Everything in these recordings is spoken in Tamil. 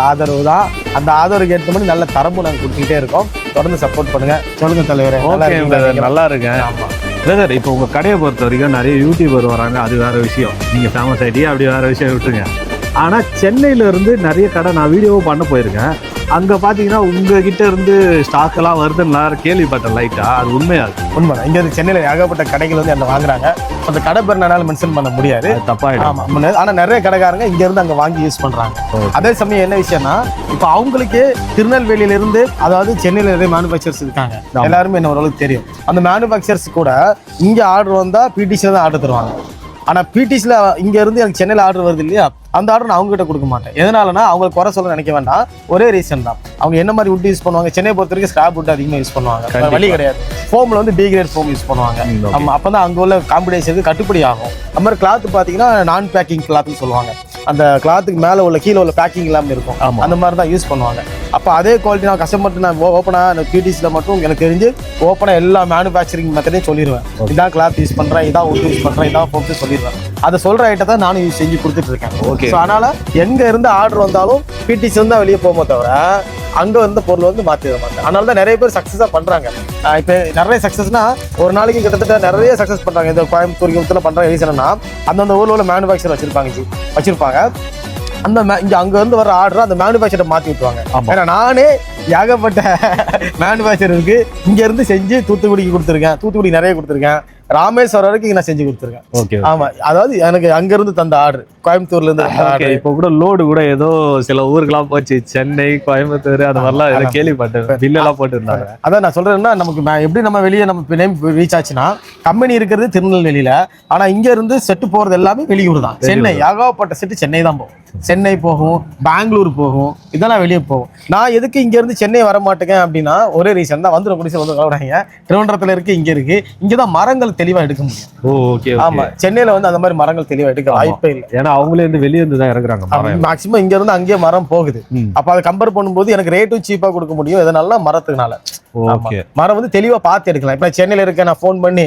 ஆதரவு தான். அந்த ஆதரவுக்கு ஏற்ற மாதிரி நல்ல தரமும் நாங்கள் கொடுத்துக்கிட்டே இருக்கோம். தொடர்ந்து சப்போர்ட் பண்ணுங்க. சொல்லுங்க தலைவரே. நல்லா இருக்கேன். ஆமா பிரதர், இப்போ உங்க கடையை பொறுத்த வரைக்கும் நிறைய யூடியூபர் வராங்க, அது வேற விஷயம். நீங்க ஃபேமஸ் ஐடியா அப்படி வேற விஷயம் விட்டுருங்க. ஆனா சென்னையில இருந்து நிறைய கடை நான் வீடியோவும் பண்ண போயிருக்கேன். அங்க பாத்தீங்கன்னா உங்ககிட்ட இருந்து ஸ்டாக் எல்லாம் வருதுன்னு கேள்விப்பட்டேன் லைட்டா. அது உண்மையாது? உண்மைதான். இங்க வந்து சென்னையில ஏகப்பட்ட கடைகள் வந்து என்ன வாங்குறாங்க. அந்த கடை பேர் என்னால மென்ஷன் பண்ண முடியாது, தப்பாயிடும். ஆமா. ஆனா நிறைய கடைக்காரங்க இங்க இருந்து அங்க வாங்கி யூஸ் பண்றாங்க. அதே சமயம் என்ன விஷயம்னா, இப்ப அவங்களுக்கு திருநெல்வேலியில இருந்து, அதாவது சென்னையில நிறைய மேனுபேக்சர்ஸ் இருக்காங்க, எல்லாருமே என்ன ஓரளவுக்கு தெரியும். அந்த மேனுபேக்சர்ஸ் கூட இங்க ஆர்டர் வந்தா பிடிசில தான் ஆர்டர் தருவாங்க. ஆனா பிடிசில இங்க இருந்து எனக்கு சென்னையில ஆர்டர் வருது இல்லையா, அந்த ஆர்டர் நான் அவங்க கிட்ட கொடுக்க மாட்டேன். எதனாலனா அவங்களுக்கு குறை சொல்ல நினைக்க வேண்டாம். ஒரே ரீசன் தான். அவங்க என்ன மாதிரி வுட் யூஸ் பண்ணுவாங்க, சென்னை பொறுத்த வரைக்கும் ஸ்கிராப் வுட் அதிகமாக யூஸ் பண்ணுவாங்க, வழி கிடையாது. ஃபோம்ல வந்து பி கிரேட் ஃபோம் யூஸ் பண்ணுவாங்க. நம்ம அப்பதான் அங்க உள்ள காம்படிஷனுக்கு கட்டுப்படி ஆகும். அந்த மாதிரி கிளாத் பாத்தீங்கன்னா நான் பேக்கிங் கிளாத்னு சொல்லுவாங்க. அந்த கிளாத்துக்கு மேல உள்ள கீழே உள்ள பேக்கிங் இல்லாமல் இருக்கும். அந்த மாதிரி தான் யூஸ் பண்ணுவாங்க. அப்போ அதே குவாலிட்டி நான் கஸ்டமர்ட்டு நான் ஓப்பனாக பிடிசியில் மட்டும் எனக்கு தெரிஞ்சு ஓப்பனாக எல்லா மேனுஃபேக்சரிங் மெத்தடையும் சொல்லிடுவேன். இதான் கிளாத் யூஸ் பண்ணுறேன், இதான் வுட் யூஸ் பண்ணுறேன், இதான் ஃபோம்ஸ் சொல்லிடுவேன். அதை சொல்கிற ஐட்டத்தை நானும் செஞ்சு கொடுத்துட்டு இருக்கேன். ஓகே. ஸோ அதனால் எங்கே இருந்து ஆர்டர் வந்தாலும் பிடிசி வந்து தான் வெளியே போகும்போது தவிர அங்கே வந்து பொருள் வந்து மாற்றிட மாட்டேன். அதனால தான் நிறைய பேர் சக்ஸஸாக பண்ணுறாங்க. இப்போ நிறைய சக்ஸஸ்னா ஒரு நாளைக்கு கிட்டத்தட்ட நிறைய சக்ஸஸ் பண்ணுறாங்க. இந்த கோயம்புத்தூர் பண்ணுற ரீசன்னா அந்தந்த ஊரில் உள்ள மேனுஃபேக்சர் வச்சிருப்பாங்க. அந்த இங்கே அங்கேருந்து வர ஆர்டர் அந்த மேனுஃபேக்சரை மாற்றி விட்டுருவாங்க. ஏன்னா நானே ஏகப்பட்ட மேனுஃபேக்சருக்கு இங்கேருந்து செஞ்சு தூத்துக்குடிக்கு கொடுத்துருக்கேன். தூத்துக்குடி நிறைய கொடுத்துருக்கேன். ராமேஸ்வரம் வரைக்கும் நான் செஞ்சு கொடுத்துருக்கேன். ஓகே. ஆமா, அதாவது எனக்கு அங்கிருந்து தந்த ஆர்டர் கோயம்புத்தூர்ல இருந்து. இப்போ கூட லோடு கூட ஏதோ சில ஊருக்குலாம் போச்சு, சென்னை, கோயம்புத்தூர், அந்த மாதிரிலாம் கேள்விப்பட்டேன். பில்லெல்லாம் போட்டுருந்தாங்க. அதான் நான் சொல்றேன்னா, நமக்கு எப்படி நம்ம வெளியே நம்ம நேம் ரீச் ஆச்சுன்னா, கம்பெனி இருக்கிறது திருநெல்வேலியில, ஆனா இங்க இருந்து செட்டு போறது எல்லாமே வெளியூர் தான். சென்னை ஏகப்பட்ட செட்டு சென்னை தான் போகும். சென்னை போகும், பெங்களூர் போகும், இதெல்லாம் வெளியே போகும். நான் எதுக்கு இங்க இருந்து சென்னை வர மாட்டேங்க அப்படின்னா ஒரே ரீசன் தான். வந்துடும் குடிசை வந்து கலவுறாங்க. திருவனந்தபுரத்துல இருக்கு, இங்க இருக்கு. இங்கதான் மரங்கள் தெளிவா எடுக்க முடியும். ஓகே. ஆமா, சென்னையில வந்து அந்த மாதிரி மரங்கள் தெளிவா எடுக்க வாய்ப்பே இல்லை. ஏன்னா அவங்களே இருந்து வெளியே இருந்து தான் இறக்குறாங்க. மேக்சிமம் இங்க இருந்து அங்கேயே மரம் போகுது. அப்ப அதை கம்பேர் பண்ணும்போது எனக்கு ரேட்டும் சீப்பா கொடுக்க முடியும். எதனால மரத்துக்குனால மரம் வந்து தெளிவா பார்த்து எடுக்கலாம். இப்ப சென்னையில இருக்க நான் போன் பண்ணி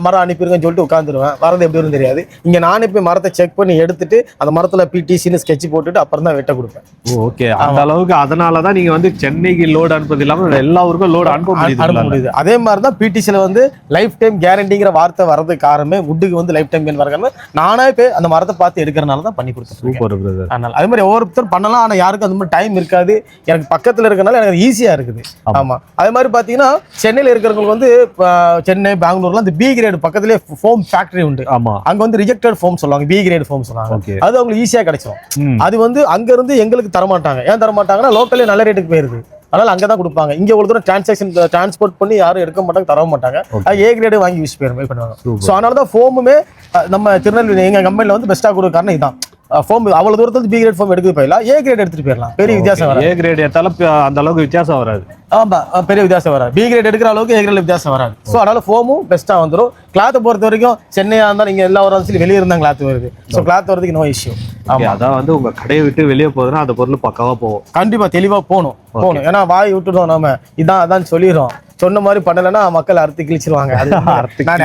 மரம் அனுப்பிருக்கேன்னு சொல்லிட்டு உட்காந்துருவேன். வரது எப்படி வரும் தெரியாது. இங்க நானே போய் மரத்தை செக் பண்ணி எடுத்துட்டு அந்த மரத்துல பிடிசின்னு ஸ்கெட்ச் போட்டுட்டு அப்புறம் தான் வெட்ட கொடுப்பேன். ஓகே. அந்த அளவுக்கு அதனாலதான் நீங்க வந்து சென்னைக்கு லோடு அனுப்புறது இல்லாம எல்லா ஊருக்கும் லோடு அனுப்ப முடியுது. அதே மாதிரிதான் பிடிசில வந்து லைஃப் டைம் கேரண்டிங்கிற வார்த்தை வரதுக்கு காரணமே வுட்டுக்கு வந்து லைஃப் டைம் வரக்காரணம் நானே போய் அந்த மரத்தை பார்த்து எடுக்கிறனால தான் பண்ணி கொடுத்தேன். சூப்பர். அதனால அதே மாதிரி ஒவ்வொருத்தரும் பண்ணலாம். ஆனா யாருக்கும் அந்த மாதிரி டைம் இருக்காது. எனக்கு பக்கத்துல இருக்கனால எனக்கு ஈஸியா இருக்குது. ஆமா. அதே மாதிரி பாத்தீங்கன்னா சென்னையில இருக்கிறவங்களுக்கு வந்து சென்னை, பெங்களூர்ல இந்த பி கிரேட் பக்கத்திலே ஃபோம் ஃபேக்டரி உண்டு. அங்க வந்து ரிஜெக்டட் ஃபோம் சொல்லுவாங்க, பி கிரேட் ஃபோம் சொல்லுவாங்க. அது அவங்களுக்கு ஈஸியா கிடைச்சிடும். அது வந்து அங்க இருந்து எங்களுக்கு தரமாட்டாங்க. ஏன் தரமாட்டாங்கன்னா லோக்கல்ல நல்ல ரேட்டுக்கு போயிருது. அதனால அங்கதான் கொடுப்பாங்க. இங்க ஒரு தூரம் டிரான்ஸ்போர்ட் பண்ணி யாரும் எடுக்க மாட்டாங்க, தர மாட்டாங்க. ஏ கிரேடு வாங்கி யூஸ் பண்ணுவாங்க. ஸோ அதனாலதான் ஃபோமுமே நம்ம திருநெல்வேலி எங்க கம்பெனில வந்து பெஸ்டா கொடுக்க காரணம் இதுதான். ஃபோம் அவ்வளவு தூரத்துல பி கிரேட் ஃபோம் எடுத்து போயிடலாம், ஏ கிரேட் எடுத்துட்டு போயிடலாம். பெரிய வித்தியாசம் வராது. ஏ கிரேட் எடுத்தாலும் அந்த அளவுக்கு வித்தியாசம் வராது. ஆமா, பெரிய வித்தியாசம் வராது. பி கிரேட் எடுக்கிற அளவுக்கு ஏ கிரேட்ல வித்தியாசம் வராது. ஸோ அதனால ஃபோமும் பெஸ்டா வந்துடும். கிளாத்தை பொறுத்த வரைக்கும் சென்னையா இருந்தாலும் நீங்க எல்லா ஒரு வெளியே இருந்தா கிளாத் வருது. ஸோ கிளாத் வரதுக்கு நோ இஷ்யூ. அதான் வந்து உங்க கடையை விட்டு வெளியே போகுதுன்னா அந்த பொருள் பக்காவா போகும். கண்டிப்பா தெளிவா போகணும். ஏன்னா வாய் விட்டுடும், நம்ம இதான் அதான் சொல்லிடுறோம். சொன்ன மாதிரி பண்ணலன்னா மக்கள் அறுத்து கிழிச்சிருவாங்க. நான்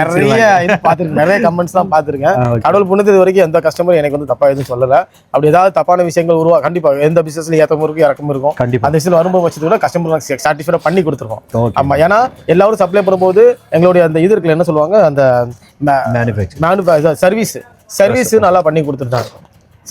நிறைய கமெண்ட்ஸ் தான் பாத்துருக்கேன். கடவுள் புண்ணது வரைக்கும் எந்த கஸ்டமர் எனக்கு வந்து தப்பா எதுவும் சொல்லல. அப்படி ஏதாவது தப்பான விஷயங்கள் கண்டிப்பா எந்த பிசினஸ்ல ஏத்தமும் இருக்கும், இறக்கமும் இருக்கும். அந்த விஷயம் வரும்போது வச்சது கூட கஸ்டமர் சாட்டிஸ்ஃபை பண்ணி கொடுத்துருக்கோம். ஆமா, ஏன்னா எல்லாரும் சப்ளை பண்ணும்போது எங்களுடைய அந்த இது இருக்குல்ல, என்ன சொல்லுவாங்க, அந்த சர்வீஸ் நல்லா பண்ணி கொடுத்துருந்தாங்க.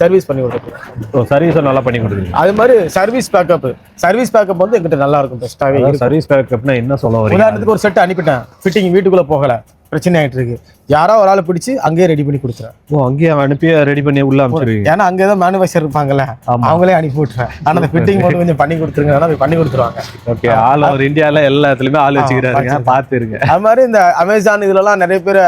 சர்வீஸ் பண்ணி கொடுத்துருக்கோம். சர்வீஸ் நல்லா பண்ணி கொடுத்துருக்கீங்க. அது மாதிரி சர்வீஸ் பேக்கப் வந்து எங்கிட்ட நல்லா இருக்கும். பெஸ்ட்டாவே. சர்வீஸ் பேக்கப்னா என்ன சொல்ல வரீங்க? உதாரணத்துக்கு ஒரு செட் அனுப்பிட்டேன், ஃபிட்டிங் வீட்டுக்குள்ள போகல, பிரச்சனை ஆகிட்டு இருக்கு. யாரோ ஒரு ஆளை பிடிச்சி அங்கேயே ரெடி பண்ணி கொடுத்துறேன். அங்கேயே அனுப்பி ரெடி பண்ணி உள்ள அனுப்பிச்சிருவீங்க. ஏன்னா அங்கே ஏதோ மேனுஃபேக்சர் இருப்பாங்கல்ல, அவங்களே அனுப்பி விட்டுறேன். ஆனால் அந்த ஃபிட்டிங் மட்டும் கொஞ்சம் பண்ணி கொடுத்துருங்க, பண்ணி கொடுத்துருவாங்க. ஓகே. ஆல் ஓவர் இந்தியாவில் எல்லா இடத்துலையுமே ஆள் வச்சுக்கிறாங்க, பார்த்துருங்க. அது மாதிரி இந்த அமேசான் இதுலலாம் நிறைய பேர்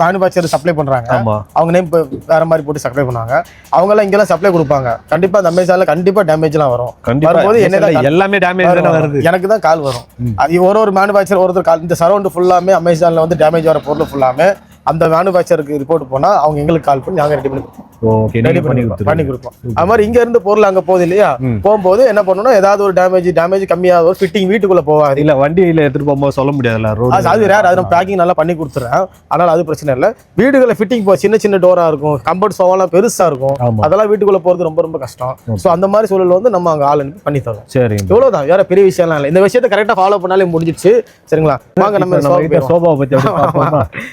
மேனுஃபேக்சர் சப்ளை பண்றாங்க. அவங்க நேம் வேற மாதிரி போட்டு சப்ளை பண்ணுவாங்க. அவங்க எல்லாம் இங்கெல்லாம் சப்ளை கொடுப்பாங்க. கண்டிப்பா அந்த அமேசான்ல கண்டிப்பா டேமேஜ் எல்லாம் வரும். வரும்போது என்ன எல்லாமே டேமேஜ் வருது. எனக்கு தான் கால் வரும். அது ஒரு மேனுஃபேக்சர் ஒருத்தர் கால். இந்த சரௌண்ட் ஃபுல்லாமே அமேசான்ல வந்து டேமேஜ் வர பொருள் ஃபுல்லாமே அந்த மேனுஃபேக்சருக்கு ரிப்போர்ட் போனா அவங்க எங்களுக்கு கால் பண்ணி நாங்க ரெடி பண்ணி பண்ணி கொடுப்போம். அது மாதிரி இங்க இருந்து பொருள் அங்க போகுது இல்லையா, போகும்போது என்ன பண்ணணும், ஏதாவது ஒரு டேமேஜ் கம்மியாக ஒரு ஃபிட்டிங் வீட்டுக்குள்ள போகாது. இல்ல வண்டியில எடுத்துட்டு போகும்போது சொல்ல முடியாதுல்ல, அது ரேர். அது நம்ம பேக்கிங் நல்லா பண்ணி கொடுத்துறேன், அதனால அது பிரச்சனை இல்லை. வீடுகளை ஃபிட்டிங் சின்ன டோரா இருக்கும், கம்பர்ட் சோவெல்லாம் பெருசா இருக்கும், அதெல்லாம் வீட்டுக்குள்ள போறது ரொம்ப ரொம்ப கஷ்டம். ஸோ அந்த மாதிரி சூழல் வந்து நம்ம அங்க ஆள் அனுப்பி பண்ணி தரோம். சரி, இவ்வளவுதான், வேற பெரிய விஷயம்லாம் இல்லை. இந்த விஷயத்தை கரெக்டா ஃபாலோ பண்ணாலே முடிஞ்சிச்சு. சரிங்களா, வாங்க நம்ம சோபாவை பத்தி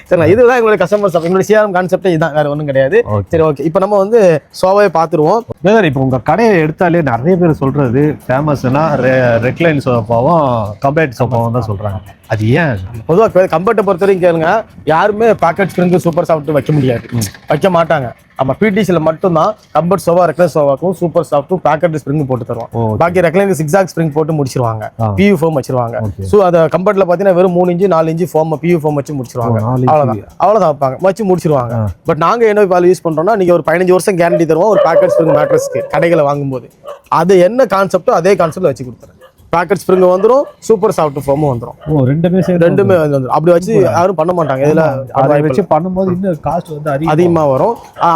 சரிங்களா. இதுதான் எங்களுடைய கஸ்டமர் சர்வீஸ், எங்களுடைய சிஆர்எம் கான்செப்டே இதுதான், வேற ஒன்றும் கிடையாது. சரி, ஓகே. இப்போ நம்ம வந்து சோபாவை பார்த்துருவோம். இப்போ உங்க கடையை எடுத்தாலே நிறைய பேர் சொல்றது ஃபேமஸ்னா ரெக்லைன் சோபாவும் கம்பேட் சோபாவும் தான் சொல்றாங்க. அது ஏன்? பொதுவாக கம்பர்ட்டை பொறுத்த வரைக்கும் கேளுங்க, யாருமே பாக்கெட் ஸ்ப்ரிங்கு சூப்பர் சாஃப்ட் வைக்க முடியாது, வைக்க மாட்டாங்க. நம்ம பிடிசியில் மட்டும்தான் கம்பர்ட் சோவா ரெக்லைன் சோவாக்கும் சூப்பர் சாஃப்ட்டும் பாக்கெட் ஸ்ப்ரிங் போட்டு தருவோம். பாக்கி ரெக்லைன் சிக்ஸாக் ஸ்ப்ரிங் போட்டு முடிச்சிருவாங்க, பியூ ஃபோம் வச்சிருவாங்க. ஸோ அதை கம்பர்ட்ல பார்த்தீங்கன்னா வெறும் 3 இன்ச்சு 4 இன்ச்சு ஃபோம் பியூ ஃபோம் வச்சு முடிச்சிருவாங்க. அவ்வளோதான் வைப்பாங்க, வச்சு முடிச்சிருவாங்க. பட் நாங்கள் என்ன பால் யூஸ் பண்றோம்னா, நீங்க ஒரு 15 வருஷம் கேரண்டி தருவோம் ஒரு பாக்கெட் ஸ்ப்ரிங் மேட்ரஸ்க்கு கடைகளை வாங்கும்போது. அது என்ன கான்செப்டோ அதே கான்செப்ட்ல வச்சு கொடுத்துறேன். பாக்கெட் ஸ்ப்ரிங் வந்துடும், சூப்பர் சாஃப்ட் ஃபோமும் வந்துடும். ரெண்டுமே வந்துடும். அப்படி வச்சு யாரும் பண்ண மாட்டாங்க. இதுல அதை வச்சு பண்ணும்போது இன்னும் காஸ்ட் வந்து அதிகமா வரும்.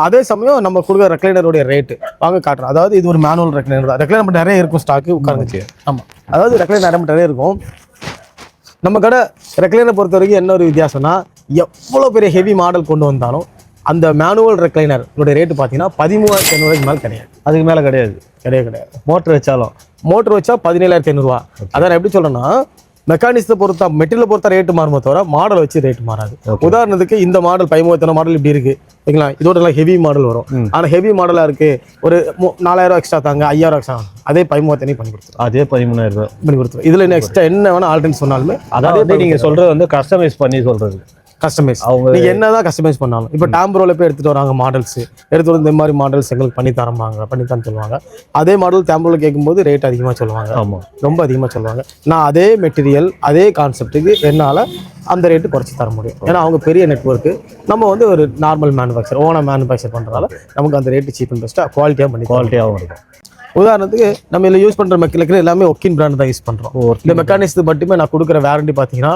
அதே சமயம் நம்ம கொடுக்குற ரெக்லைனருடைய ரேட்டு வாங்க காட்டுறோம். அதாவது இது ஒரு மேனுவல் ரெக்லைனர் தான். ரெக்லைனர் நிறைய இருக்கும் ஸ்டாக்கு உட்காந்துச்சு. ஆமா, அதாவது ரெக்லைனர் நிறைய இருக்கும் நம்ம கடை. ரெக்லைனர் பொறுத்த வரைக்கும் என்ன ஒரு வித்தியாசம்னா, எவ்வளவு பெரிய ஹெவி மாடல் கொண்டு வந்தாலும் அந்த மேனுவல் ரெக்லைனர் ரேட்டு பார்த்தீங்கன்னா 13,500 மேலே கிடையாது. அதுக்கு மேலே கிடையாது. மோட்டர் வச்சா 17,500. அதான் எப்படி சொல்றேன்னா, மெக்கானிக்ஸை பொறுத்தா மெட்டீரியல் பொறுத்த ரேட்டு மாறுமோ தவிர மாடல் வச்சு ரேட்டு மாறாது. உதாரணத்துக்கு இந்த மாடல் 13,000 மாடல் இப்படி இருக்கு ஓகேங்களா, இதோட ஹெவி மாடல் வரும். ஆனால் ஹெவி மாடலாக இருக்கு, ஒரு 4,000 எக்ஸ்ட்ரா தாங்க, 5,000 எக்ஸ்ட்ரா, அதே 13,000 பண்ணி கொடுத்துருவோம். அதே 13,000 பண்ணி கொடுத்துருவோம். இதுல என்ன எக்ஸ்ட்ரா என்ன வேணா ஆல்ரெடி சொன்னாலுமே, அதாவது நீங்க சொல்றது வந்து கஸ்டமைஸ் பண்ணி சொல்றது. கஸ்டமைஸ் நீங்க என்னதான் கஸ்டமைஸ் பண்ணாலும், இப்போ டாம்பரோல போய் எடுத்துட்டு வராங்க மாடல்ஸ், எடுத்து இந்த மாதிரி மாடல்ஸ் எங்களுக்கு பண்ணி தரமாங்க சொல்லுவாங்க. அதே மாடல் டாம்பரோல கேட்கும்போது ரேட் அதிகமாக சொல்லுவாங்க. ஆமாம், ரொம்ப அதிகமாக சொல்லுவாங்க. நான் அதே மெட்டீரியல் அதே கான்செப்டுக்கு என்னால் அந்த ரேட்டு குறைச்சி தர முடியும். ஏன்னா அவங்க பெரிய நெட்வொர்க்கு, நம்ம வந்து ஒரு நார்மல் மேனுஃபேக்சர் ஓனாக மேனுஃபேக்சர் பண்ணுறதால நமக்கு அந்த ரேட்டு சீப் அண்ட் பெஸ்ட்டாக குவாலிட்டியாகவும் இருக்கும். உதாரணத்துக்கு நம்ம இதில் யூஸ் பண்ணுற மெக்கானிக்கல் எல்லாமே ஒக்கின் பிராண்ட் தான் யூஸ் பண்ணுறோம். இந்த மெக்கானிக்ஸ் மட்டுமே நான் கொடுக்குற வாரண்டி பார்த்தீங்கன்னா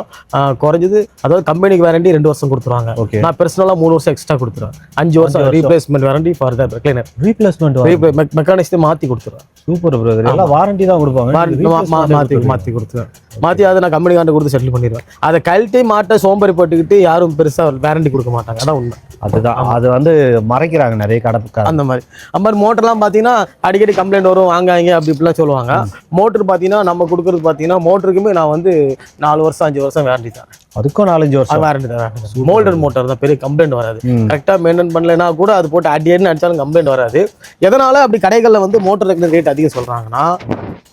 குறைஞ்சது, அதாவது கம்பெனிக்கு வாரண்டி 2 வருஷம் கொடுத்துருவாங்க. நான் பர்சனலாக 3 வருஷம் எக்ஸ்ட்ரா கொடுத்துருவேன். 5 வருஷம் replacement warranty for the recliner. Mechanics மாற்றி கொடுத்துருவேன். சூப்பர் பிரதர், எல்லாம் வாரண்டி தான் கொடுப்பாங்க. மாற்றி கொடுத்துருவேன். மாற்றி அதை நான் கம்பெனி கார்டு கொடுத்து செட்டில் பண்ணிடுவேன். அதை கழட்டி மாட்ட சோம்பரி போட்டுக்கிட்டு யாரும் பெருசாக வாரண்டி கொடுக்க மாட்டாங்க. அதான் உண்மை. அதுதான், அது வந்து மறைக்கிறாங்க நிறைய கடப்புக்காக. அந்த மாதிரி மோட்டர்லாம் பார்த்தீங்கன்னா அடிக்கடி கம்ப்ளைண்ட் வரும், வாங்காங்க அப்படி இப்படிலாம் சொல்லுவாங்க. மோட்டர் பார்த்தீங்கன்னா நம்ம கொடுக்குறது பார்த்தீங்கன்னா மோட்டருக்குமே நான் வந்து 4 வருஷம் 5 வருஷம் வாரண்டி தான். அதுக்கும் 4-5 வருஷம் வாரண்டி தான். மோல்டர் மோட்டர் தான், பெரிய கம்ப்ளைண்ட் வராது. கரெக்டாக மெயின்டைன் பண்ணலைன்னா கூட அது போட்டு அடியேன்னு அடிச்சாலும் கம்ப்ளைண்ட் வராது. எதனால அப்படி கடைகளில் வந்து மோட்டர் ரெக்லைனர் ரேட் அதிகம் சொல்றாங்கன்னா,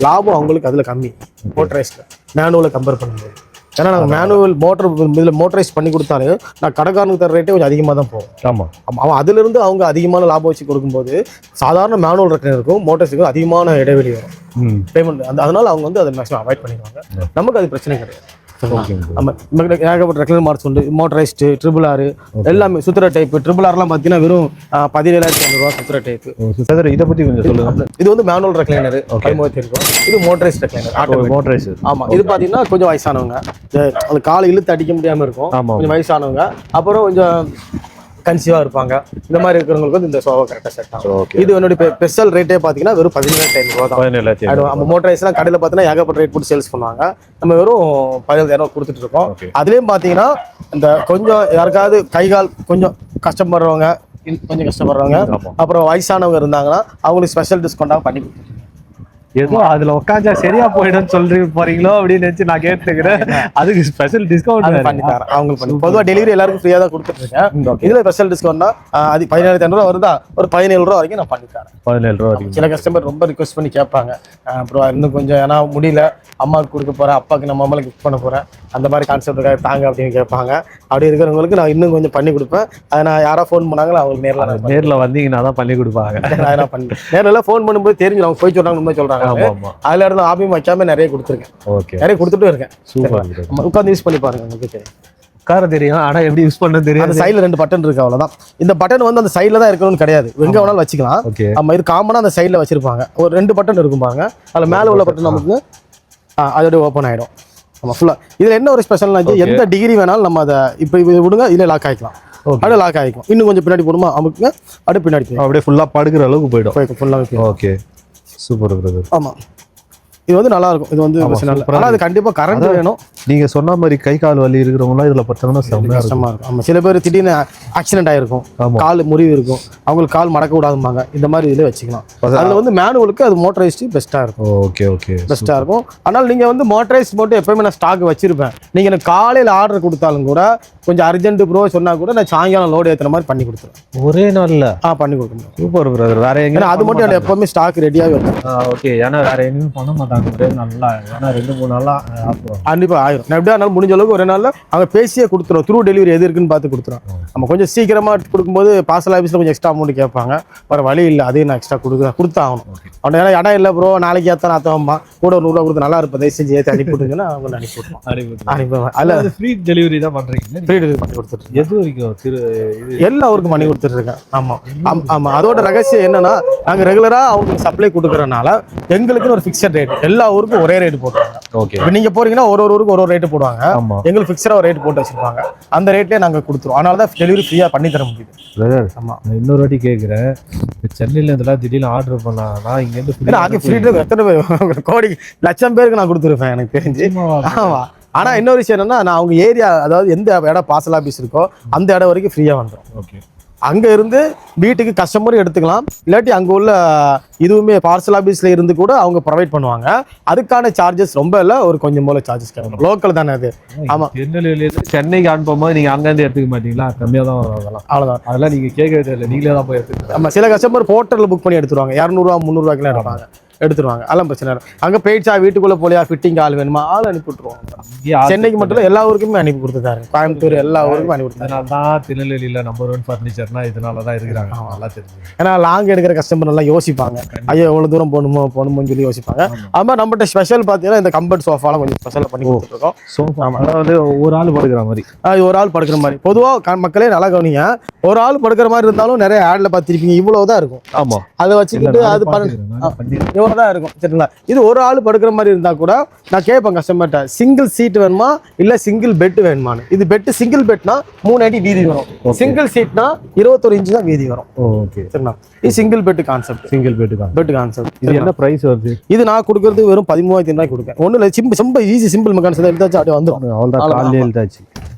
லாபம் அவங்களுக்கு அதில் கம்மி மோட்டரைஸ்ல மேனுவலை கம்பேர் பண்ணும்போது. ஏன்னா நாங்கள் மேனுவல் மோட்டர் இதில் மோட்டரைஸ் பண்ணி கொடுத்தாலும் நான் கடைக்காரனுக்கு தர ரேட்டே கொஞ்சம் அதிகமாக தான் போகும். ஆமாம், அவன் அதிலிருந்து அவங்க அதிகமான லாபம் வச்சு கொடுக்கும்போது சாதாரண மேனுவல் ரெக்லைனருக்கும் மோட்டர்ஸுக்கும் அதிகமான இடைவெளி வரும் பேமெண்ட். அதனால அவங்க வந்து அதை மேக்ஸிமம் அவாய்ட் பண்ணிடுவாங்க. நமக்கு அது பிரச்சனை கிடையாது. ஏகப்பட்ட ரெக்லைனர் மார்க்ஸ் உண்டு, மோட்டரைஸ்டு, ட்ரிபிள் ஆர் எல்லாமே. சுத்துற டைப் ட்ரிபிள் ஆர்லாம் பார்த்தீங்கன்னா வெறும் 17,500 சுத்துற டைப். இதை பற்றி கொஞ்சம் சொல்லுங்க. இது வந்து மேனுவல் ரெக்லைனர் 15,000. இது மோட்டரைஸ் ரெக்லைனர், மோட்டரைஸ். ஆமாம், இது பார்த்தீங்கன்னா கொஞ்சம் வயசானவங்க, அது காலை இழுத்து அடிக்க முடியாமல் இருக்கும், கொஞ்சம் வயசானவங்க, அப்புறம் கொஞ்சம் கன்சீவா இருப்பாங்க, இந்த மாதிரி இருக்கிறவங்களுக்கு வந்து இந்த சோஃபா கரெக்டாக செட் ஆகும். இது என்னுடைய ஸ்பெஷல் ரேட்டே பார்த்தீங்கன்னா வெறும் 17,500 தான். நம்ம மோட்டரைஸ்லாம் கடையில் பார்த்தீங்கன்னா ஏகப்பட்ட ரேட் போட்டு சேல்ஸ் பண்ணுவாங்க. நம்ம வெறும் 17,000 கொடுத்துட்டு இருக்கோம். அதுலேயும் பார்த்தீங்கன்னா இந்த கொஞ்சம் யாருக்காவது கை கால் கொஞ்சம் கஷ்டப்படுறவங்க, அப்புறம் வயசானவங்க இருந்தாங்கன்னா அவங்களுக்கு ஸ்பெஷல் டிஸ்கவுண்டாக பண்ணி கொடுத்துருக்கோம். ஏதோ அதுல உட்காந்தா சரியா போயிடும் சொல்றீங்க போறீங்களோ அப்படின்னு நினைச்சு நான் கேட்டுக்கிறேன். அதுக்கு ஸ்பெஷல் டிஸ்கவுண்ட் பண்ணி தரேன். அவங்களுக்கு பொதுவாக டெலிவரி எல்லாருக்கும் ஃப்ரீயா தான் கொடுத்துட்டு இருக்கேன். இதுல ஸ்பெஷல் டிஸ்கவுண்ட்னா அது 17,500 வருதா, ஒரு 17,000 வரைக்கும் நான் பண்ணி தரேன். 17,000 வரைக்கும். சில கஸ்டமர் ரொம்ப ரிக்வஸ்ட் பண்ணி கேட்பாங்க, அப்புறம் இன்னும் கொஞ்சம் ஏன்னா முடியல, அம்மாவுக்கு கொடுக்க போறேன், அப்பாவுக்கு நம்ம அம்மாவுக்கு கிஃப்ட் பண்ண போறேன், அந்த மாதிரி கான்செப்டுக்காக தாங்க அப்படின்னு கேட்பாங்க. அப்படி இருக்கிறவங்களுக்கு நான் இன்னும் கொஞ்சம் பண்ணி கொடுப்பேன். அதை நான் யாரா ஃபோன் பண்ணாங்களோ அவங்களுக்கு நேரில் வந்தீங்கன்னா தான் பண்ணி கொடுப்பாங்க. நேரில் ஃபோன் பண்ணும்போது தெரிஞ்சு அவங்க போய் சொல்றாங்க, உண்மை சொல்றாங்க. அதுல இருந்து ஆபியம் வைக்காம நிறைய கொடுத்துருக்கேன், நிறைய கொடுத்துட்டு இருக்கேன். சூப்பர், உட்காந்து யூஸ் பண்ணி பாருங்க, உங்களுக்கு உட்கார தெரியும். ஆனா எப்படி யூஸ் பண்ண தெரியும். அந்த சைடுல 2 பட்டன் இருக்கு, அவ்வளவுதான். இந்த பட்டன் வந்து அந்த சைடுல தான் இருக்கணும்னு கிடையாது, எங்க வேணாலும் வச்சுக்கலாம். நம்ம இது காமனா அந்த சைடுல வச்சிருப்பாங்க. ஒரு 2 பட்டன் இருக்கும் பாருங்க, அதுல மேல உள்ள பட்டன் நமக்கு அதோட ஓப்பன் ஆயிடும். நம்ம ஃபுல்லா இதுல என்ன ஒரு ஸ்பெஷல்னா, எந்த டிகிரி வேணாலும் நம்ம அதை இப்ப விடுங்க, இதுல லாக் ஆகிக்கலாம். அப்படியே லாக் ஆகிக்கும். இன்னும் கொஞ்சம் பின்னாடி போடுமா அமுக்குங்க, அப்படியே பின்னாடி போயிடும். அப்படியே ஃபுல்லா படுக்கிற அளவுக்கு போயிடும். ஃபுல்லாக. Okay, super brother. ஆமா, இது வந்து நல்லா இருக்கும். இது வந்து ஆனால் அது கண்டிப்பா கரண்ட் வேணும். நீங்க சொன்ன மாதிரி கை கால் வலி இருக்கிறவங்களாம் இதுல பார்த்தோம்னா கஷ்டமா இருக்கும். ஆமா, சில பேர் திடீர்னு ஆக்சிடென்ட் ஆயிருக்கும், கால் முறிவு இருக்கும், அவங்களுக்கு கால் மடக்க விடாதும்பாங்க. இந்த மாதிரி இதுல வச்சுக்கலாம். அதுல வந்து மேனுவலுக்கு அது மோட்டரைஸ்டு பெஸ்டா இருக்கும். ஓகே ஓகே, பெஸ்டா இருக்கும். ஆனால் நீங்க வந்து மோட்டரைஸ்ட் மட்டும் எப்பவுமே நான் ஸ்டாக் வச்சிருப்பேன். நீங்க எனக்கு காலையில ஆர்டர் கொடுத்தாலும் கூட கொஞ்சம் அர்ஜென்ட் ப்ரோ சொன்னா கூட நான் சாயங்காலம் லோடு ஏத்துற மாதிரி பண்ணி கொடுத்துருவேன். ஒரே நாள்ல பண்ணி கொடுக்கணும். Super brother. வேற எங்க அது மட்டும் எனக்கு எப்பவுமே ஸ்டாக் ரெடியாகவே இருக்கும். ஓகே, ஏன்னா வேற எங்கேயும் பண்ண மாட்டாங்க. நல்லா, ஏன்னா 2-3 நாளா கண்டிப்பா ஆயிரும். நான் எப்படியா இருந்தாலும் முடிஞ்ச அளவுக்கு ஒரு நாள்ல அவங்க பேசியே கொடுத்துருவோம். த்ரூ டெலிவரி எது இருக்குன்னு பார்த்து கொடுத்துருவோம். நம்ம கொஞ்சம் சீக்கிரமா கொடுக்கும்போது பார்சல் ஆஃபீஸ்ல கொஞ்சம் எக்ஸ்ட்ரா அமௌண்ட் கேட்பாங்க. வேற வழி இல்லை, அதையும் நான் எக்ஸ்ட்ரா கொடுத்தாகணும். அவன் ஏன்னா இடம் இல்லை ப்ரோ, நாளைக்கு ஏற்ற அத்தம்மா கூட ஒரு 100 ரூபா கொடுத்து நல்லா இருப்பதை செஞ்சு ஏற்றி அனுப்பிவிட்டுங்கன்னா அவங்க அனுப்பிவிட்டுருவோம். அதில் ஃப்ரீ டெலிவரி தான் பண்றீங்க? ஃப்ரீ டெலிவரி பண்ணி கொடுத்துருக்கேன். எது வரைக்கும்? எல்லா ஊருக்கும் பண்ணி கொடுத்துருக்கேன். ஆமா ஆமா, அதோட ரகசியம் என்னன்னா நாங்க ரெகுலரா அவங்களுக்கு சப்ளை கொடுக்கறதுனால எங்களுக்குன்னு ஒரு ஃபிக்ஸட் ரேட், எல்லா ஊருக்கும் ஒரே ரேட் போட்டுருவாங்க. ஓகே, இப்போ நீங்க போறீங்கன்னா ஒரு ஊருக்கு ஒரு ரேட் போடுவாங்க. எங்களுக்கு ஃபிக்ஸடா ஒரு ரேட் போட்டு வச்சிருப்பாங்க. அந்த ரேட்லயே நாங்க கொடுத்துருவோம். அதனால தான் டெலிவரி ஃப்ரீயா பண்ணி தர முடியுது. ஆமா, இன்னொரு வாட்டி கேட்குறேன், சென்னையில இருந்தெல்லாம் திடீர்னு ஆர்டர் பண்ணா இங்க இருந்து ஃப்ரீ எத்தனை பேர் கோடி லட்சம் பேருக்கு நான் கொடுத்துருப்பேன் எனக்கு தெரிஞ்சு. ஆமா, ஆனா இன்னொரு விஷயம் என்னன்னா நான் அவங்க ஏரியா, அதாவது எந்த இடம் பார்சல் ஆஃபீஸ் இருக்கோ அந்த இடம் வரைக்கும் ஃப்ரீயா வந்துடும். ஓகே, அங்க இருந்து வீட்டுக்கு கஸ்டமரும் எடுத்துக்கலாம், இல்லாட்டி அங்க உள்ள இதுவுமே பார்சல் ஆஃபீஸ்ல இருந்து கூட அவங்க ப்ரொவைட் பண்ணுவாங்க. அதுக்கான சார்ஜஸ் ரொம்ப இல்லை, ஒரு கொஞ்சம் போல சார்ஜஸ் கேட்கணும். லோக்கல் தானே அது. ஆமா, சென்னைக்கு அனுப்பும்போது நீங்க அங்க இருந்து எடுத்துக்க மாட்டீங்களா? கம்மியா தான் வரும். அதெல்லாம் அவ்வளவுதான், அதெல்லாம் நீங்க கேட்கவே இல்லை, நீங்களே தான் போய் எடுத்துக்கலாம். ஆமா, சில கஸ்டமர் போர்ட்டல்ல புக் பண்ணி எடுத்துருவாங்க. 200 ரூபா 300 ரூபாய்க்குலாம் எடுப்பாங்க, எடுத்துருவாங்க. அதெல்லாம் பிரச்சனை இல்லை. அங்கே போயிடுச்சா வீட்டுக்குள்ளே போலியா ஃபிட்டிங் ஆள் வேணுமா, ஆள் அனுப்பி விட்டுருவாங்க. சென்னைக்கு மட்டும் இல்லை, எல்லா ஊருக்குமே அனுப்பி கொடுத்துருக்காரு. கோயம்புத்தூர் எல்லா ஊருக்கும் அனுப்பி கொடுத்தாரு. அதனால தான் திருநெல்வேலியில் நம்பர் 1 ஃபர்னிச்சர்னா இதனால தான் இருக்கிறாங்க. நல்லா தெரிஞ்சு, ஏன்னா லாங் எடுக்கிற கஸ்டமர் நல்லா யோசிப்பாங்க. ஐயோ எவ்வளோ தூரம் போகணுமோன்னு சொல்லி யோசிப்பாங்க. அது மாதிரி நம்மகிட்ட ஸ்பெஷல் பார்த்தீங்கன்னா இந்த கம்பர்ட் சோஃபாலாம் கொஞ்சம் ஸ்பெஷலாக பண்ணி கொடுத்துருக்கோம். சோஃபா அதாவது ஒரு ஆள் படுக்கிற மாதிரி, ஒரு ஆள் படுக்கிற மாதிரி. பொதுவாக மக்களே நல்லா கவனிங்க, ஒரு ஆள் படுக்கிற மாதிரி இருந்தாலும் நிறைய ஆட்ல பார்த்துருப்பீங்க, இவ்வளவுதான் இருக்கும். ஆமா, அதை வச்சுக்கிட்டு அது இவ்வளவுதான் இருக்கும். சரிங்களா, இது ஒரு ஆள் படுக்கிற மாதிரி இருந்தா கூட நான் கேட்பேன் கஸ்டமர்கிட்ட, சிங்கிள் சீட் வேணுமா இல்ல சிங்கிள் பெட் வேணுமான்னு. இது பெட் சிங்கிள் பெட்னா 3 அடி வீதி வரும், சிங்கிள் சீட்னா 21 இன்ச் தான் வீதி வரும். ஓகே, சரிங்களா, இது single bed concept. Single bed concept. இது என்ன பிரைஸ் வருது? இது நான் கொடுக்கறது வெறும் 13,000 ரூபாய் கொடுக்கேன். ஒன்றும் இல்லை, ரொம்ப ஈஸி சிம்பிள் மெக்கானிசம் எடுத்தாச்சு, அப்படியே வந்துடும். அவ்வளோதான், எழுதாச்சு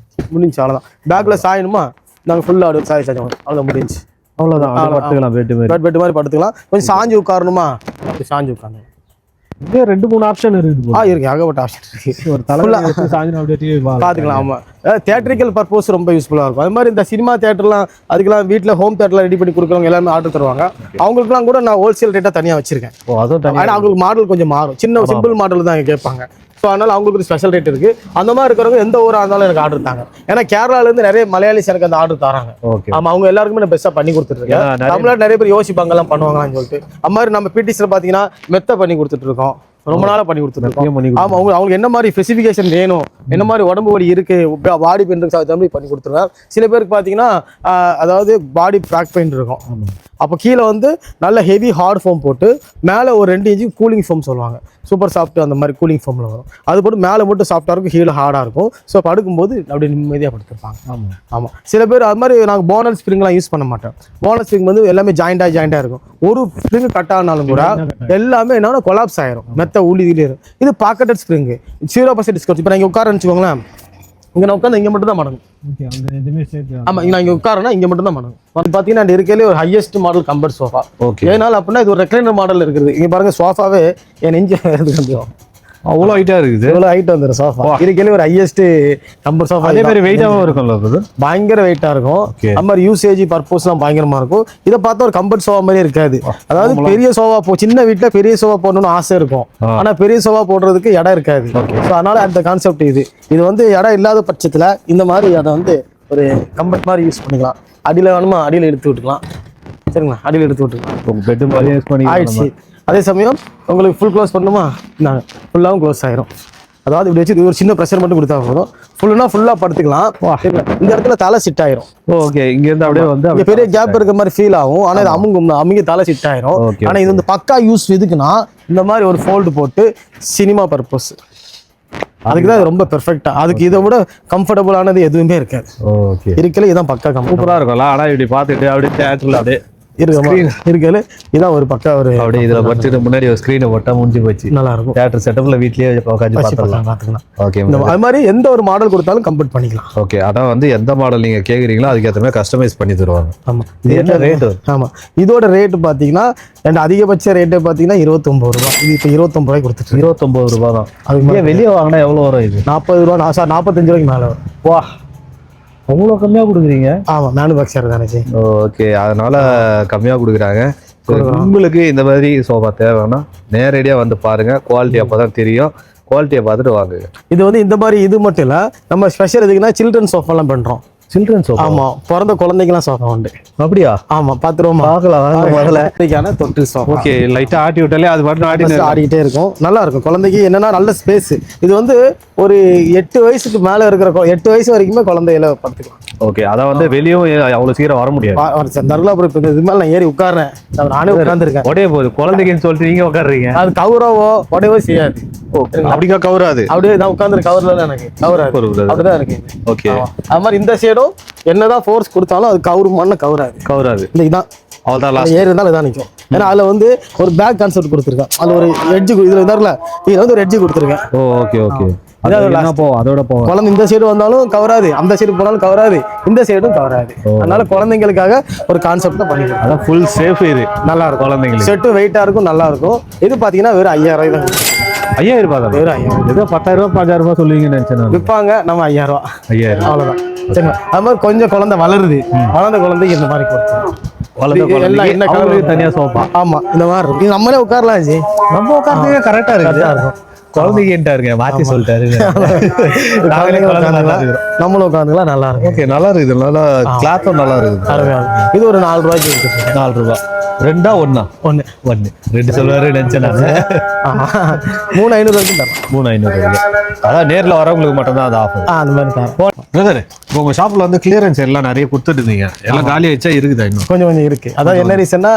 முடிஞ்சு. அவ்வளோதான், பேக்ல சாயணுமா நாங்கள் ஃபுல்லாக அப்படியே சாய் சாய் அவ்வளோ முடிஞ்சு. அவ்வளோதான், படுத்துக்கலாம். பெட் மாதிரி படுத்துக்கலாம். கொஞ்சம் சாஞ்சு உட்காரணுமா, அப்படி சாஞ்சு உட்காரணும். இதே 2-3 ஆப்ஷன் இருக்குது. இருக்கு, ஏகப்பட்ட ஆப்ஷன் இருக்கு. ஒரு தலையில சாஞ்சு அப்படியே பார்த்துக்கலாம். ஆமா, தியேட்டரிக்கல் பர்பஸ் ரொம்ப யூஸ்ஃபுல்லாக இருக்கும். அது மாதிரி இந்த சினிமா தியேட்டர்லாம் அதுக்கெல்லாம் வீட்டில் ஹோம் தியேட்டர்லாம் ரெடி பண்ணி கொடுக்குறவங்க எல்லாமே ஆர்டர் தருவாங்க. அவங்களுக்குலாம் கூட நான் ஹோல்சேல் ரேட்டாக தனியாக வச்சிருக்கேன். ஆனால் அவங்களுக்கு மாடல் கொஞ்சம் மாறும், சின்ன சிம்பிள் மாடல் தான் கேட்பாங்க. ஸோ அதனால அவங்களுக்கு ஒரு ஸ்பெஷல் ரேட் இருக்கு. அந்த மாதிரி இருக்கிறவங்க எந்த ஊராக இருந்தாலும் எனக்கு ஆர்டர் தாங்க. ஏன்னா கேரளாலேருந்து நிறைய மலையாளிஸ் எனக்கு அந்த ஆர்டர் தராங்க. ஆமா, அவங்க எல்லாருக்குமே நான் பெஸ்ட்டாக பண்ணி கொடுத்துருக்கேன். தமிழ்நாடு நிறைய பேர் யோசிப்பாங்கலாம் பண்ணுவாங்களான்னு சொல்லிட்டு. அது மாதிரி நம்ம பிடிசியில் பார்த்தீங்கன்னா மெத்த பண்ணி கொடுத்துட்டு இருக்கோம், ரொம்ப நாளாக பண்ணி கொடுத்துருக்கோம். ஆமா, அவங்களுக்கு என்ன மாதிரி ஸ்பெசிஃபிகேஷன் வேணும், என்ன மாதிரி உடம்பு வலி இருக்கு, பாடி பெயின் இருக்கு, அது மாதிரி பண்ணி கொடுத்துருவேன். சில பேருக்கு பார்த்தீங்கன்னா அதாவது பாடி பேக் பெயின் இருக்கும். அப்போ கீழே வந்து நல்ல ஹெவி ஹார்ட் ஃபோம் போட்டு மேலே ஒரு 2 இன்ச்சு கூலிங் ஃபோம் சொல்லுவாங்க, சூப்பர் சாஃப்ட் அந்த மாதிரி கூலிங் ஃபோமில் வரும். அது போட்டு மேலே மட்டும் சாஃப்டாக இருக்கும், கீழே ஹார்டாக இருக்கும். ஸோ படுக்கும்போது அப்படியே நிம்மதியாக படுத்துருப்பாங்க. ஆமாம், சில பேர் அது மாதிரி நாங்கள் போனல் ஸ்ப்ரிங்லாம் யூஸ் பண்ண மாட்டோம். போனல் ஸ்ப்ரிங் வந்து எல்லாமே ஜாயிண்டாக இருக்கும். ஒரு ஸ்ப்ரிங் கட் ஆனாலும் கூட எல்லாமே என்னன்னா கொலாப்ஸ் ஆயிரும், மெத்த ஊழியிலே இருக்கும். இது பாக்கெட்டட் ஸ்ப்ரிங், 0% டிஸ்கவுண்ட். இப்போ நீங்கள் உட்கார வச்சுக்கோங்களேன், இங்கே நான் உட்காந்து இங்கே மட்டும் தான் மடங்கும். ஆமா, நான் இங்கே உட்காரனா இங்கே மட்டும் தான் மடங்கும். பார்த்தீங்கன்னா இருக்கிறதுலே ஒரு ஹையஸ்ட் மாடல் கம்பர்ட் சோஃபா. ஏனால அப்படின்னா இது ஒரு ரெக்லைனர் மாடல் இருக்குது. இங்கே பாருங்க, சோஃபாவே என் நெஞ்சு கொஞ்சம் அவ்வளோ ஹைட்டா இருக்குது, இவ்வளோ ஹைட் வந்துடும் சோஃபா. இருக்கிறதுலே ஒரு ஹையஸ்ட் கம்பர்ட் சோஃபா. அதே மாதிரி வெயிட்டாகவும் இருக்கும்ல, பயங்கர வெயிட்டா இருக்கும். அது மாதிரி யூசேஜ் பர்பஸ்லாம் பயங்கரமா இருக்கும். இதை பார்த்தா ஒரு கம்பர்ட் சோஃபா மாதிரியே இருக்காது. அதாவது பெரிய சோஃபா சின்ன வீட்டில் பெரிய சோஃபா போடணும்னு ஆசை இருக்கும், ஆனா பெரிய சோஃபா போடுறதுக்கு இடம் இருக்காது. ஸோ அதனால அந்த கான்செப்ட் இது வந்து இடம் இல்லாத பட்சத்தில் இந்த மாதிரி இடம் வந்து ஒரு கம்பர்ட் மாதிரி யூஸ் பண்ணிக்கலாம். அடியில் வேணுமா அடியில் எடுத்து விட்டுக்கலாம். சரிங்களா, அடியில் எடுத்து விட்டுக்கலாம். பெட் மாதிரி யூஸ் பண்ணி ஆயிடுச்சு. அதே சமயம் உங்களுக்கு ஃபுல் க்ளோஸ் பண்ணணுமா, நாங்கள் ஃபுல்லாகவும் க்ளோஸ் ஆயிரும். அதாவது இப்படி வச்சு ஒரு சின்ன ப்ரெஷர் மட்டும் கொடுத்தா போதும், ஃபுல்லாக படுத்துக்கலாம். இந்த இடத்துல தலை சிட் ஆயிரும். ஓகே, இங்க இருந்து அப்படியே வந்து இங்க பெரிய கேப் இருக்க மாதிரி ஃபீல் ஆகும். ஆனா இது அமுங்க தலை சிட் ஆயிரும். ஆனா இது வந்து பக்கா யூஸ் எதுக்குன்னா இந்த மாதிரி ஒரு ஃபோல்டு போட்டு சினிமா பர்பஸ் அதுக்கு தான் ரொம்ப பெர்ஃபெக்டா. அதுக்கு இதை விட கம்ஃபர்டபுளானது எதுவுமே இருக்காது. ஓகே, இருக்கல இதான் பக்கா சூப்பரா இருக்கும்ல. ஆனா இப்படி பார்த்துட்டு அப்படியே தியேட்டர்ல அப்படியே இருக்கல இதான் ஒரு பக்கா ஒரு அப்படியே இதுல படிச்சுட்டு முன்னாடி ஒரு ஸ்கிரீனை போட்டா முடிஞ்சு போச்சு. நல்லா இருக்கும். தியேட்டர் செட்டப்ல வீட்லயே உட்காந்து பார்த்துக்கலாம். ஓகே, அது மாதிரி எந்த ஒரு மாடல் கொடுத்தாலும் கம்ப்ளீட் பண்ணிக்கலாம். ஓகே, அதான் வந்து எந்த மாடல் நீங்க கேக்குறீங்களோ அதுக்கு ஏற்ற மாதிரி கஸ்டமைஸ் பண்ணி தருவாங்க. ஆமா, இது என்ன ரேட்? ஆமா, இதோட ரேட் பாத்தீங்கன்னா அதிகபட்ச ரேட்டு பாத்தீங்கன்னா 29 ரூபா. இது இப்போ 29 ரூபாய்க்கு கொடுத்துட்டு 29 ரூபா தான். அது வெளியே வாங்கினா எவ்வளவு வரும்? இது 40 ரூபா. சார் 45 ரூபாய்க்கு மேல வரும். வா, அவ்வளோ கம்மியா கொடுக்குறீங்க? ஆமா, மேனுஃபேக்சர் தானே. ஓகே, அதனால கம்மியா கொடுக்குறாங்க. உங்களுக்கு இந்த மாதிரி சோஃபா தேவைன்னா நேரடியா வந்து பாருங்க. குவாலிட்டி அப்பதான் தெரியும். குவாலிட்டியை பார்த்துட்டு வாங்குங்க. இது வந்து இந்த மாதிரி இது மட்டும் இல்ல, நம்ம ஸ்பெஷல் எதுக்குன்னா சில்ட்ரன் சோஃபாலாம் பண்றோம். Children sofa? ஆமா, பிறந்த குழந்தைங்கலாம் சோஃபா உண்டு. அப்படியா? ஆமா, பாத்துருவோம். பார்க்கலாம் முதல்ல. தொட்டில் சோஃபா. ஓகே, லைட்டா ஆட்டி விட்டாலே அது பாட்டு ஆடிக்கிட்டே இருக்கும். நல்லா இருக்கும். குழந்தைக்கு என்னன்னா நல்ல ஸ்பேஸ். இது வந்து ஒரு 8 வயசுக்கு மேல இருக்கிற 8 வயசு வரைக்குமே குழந்தையில படுத்துக்கலாம். ஓகே, அதான் வந்து வெளியும் அவ்வளவு சீக்கிரம் வர முடியாது. தர்லாபுரம் இப்போ இது மேல நான் ஏறி உட்கார்றேன். நானே உட்கார்ந்துருக்கேன். உடைய போகுது குழந்தைக்குன்னு சொல்லிட்டு நீங்க உட்காடுறீங்க. அது கவுரவோ உடையவோ செய்யாது. அப்படிக்கா கவுராது? அப்படியே நான் உட்கார்ந்து கவர்ல எனக்கு கவுராது. அப்படிதான் இருக்கு. ஓகே, அது மாதிரி இந்த சைடும் என்னதான் ஃபோர்ஸ் கொடுத்தாலும் அது கவுருமான கவுராது. இந்த இதான் அவ்வளோதான் ஏறி இருந்தாலும் இதான் நிற்கும். ஏன்னா அதுல வந்து ஒரு பேக் கான்செப்ட் கொடுத்துருக்கேன். அதுல ஒரு எட்ஜ் இதுல இருந்தாருல, இதுல வந்து ஒரு எட்ஜ் கொடுத்துருக்கேன். ஓகே ஓகே, அதோட குழந்தை இந்த சைடு வந்தாலும் கவராது, அந்த சைடு போனாலும் கவராது, இந்த சைடும் கவராது. அதனால குழந்தைங்களுக்காக ஒரு கான்செப்ட் பண்ணிக்கலாம். அதான் ஃபுல் சேஃப். இது நல்லா இருக்கும். குழந்தைங்களுக்கு செட்டு வெயிட்டா இருக்கும், நல்லா இருக்கும். இது பாத்தீங்கன்னா வெறும் 5000 ரூபாய் தான். 5000 ரூபாய் தான்? வெறும் 5000. ஏதோ 10000 ரூபாய் 5000 ரூபாய் சொல்லுவீங்கன்னு நினைச்சேன். விற்பாங்க, நம்ம 5000 ரூபாய். 5000 அவ்வளவுதான். சரி, அது மாதிரி கொஞ்சம் குழந்தை வளருது, வளர்ந்த குழந்தைக்கு இந்த மாதிரி கொடுத்துருவோம். என்ன கலர் தனியா சோஃபா? ஆமா, இந்த மாதிரி இருக்கும். நம்மளே உட்காரலாம் ஜி. நம்ம உட்கார்ந்து கரெக்டா இருக்கும். குழந்தைக்கு என்ன இருங்க மாத்தி சொல்லிட்டாரு. நம்மளும் உட்காந்துக்கலாம், நல்லா இருக்கும். ஓகே, நல்லா இருக்குது. நல்லா கிளாத்தும் நல்லா இருக்குது. அருமையா இருக்கு. இது ஒரு 4 ரூபாய்க்கு இருக்கு. 4 ரூபாய். ரெண்டா ஒண்ணா? ஒன்னு. ரெண்டு சொல்லுவாரு நினைச்சேன். 3500 ரூபாய்க்கு தரேன். 3500. அதான் நேர்ல வரவங்களுக்கு மட்டும் தான் அது ஆஃபர். அந்த மாதிரி தான். பிரதர், இப்போ உங்க ஷாப்ல வந்து கிளியரன்ஸ் எல்லாம் நிறைய கொடுத்துட்டு இருந்தீங்க. எல்லாம் காலி ஆயிடுச்சா? இருக்குதா இன்னும்? கொஞ்சம் இருக்கு. அதான் என்ன ரீசன்னா,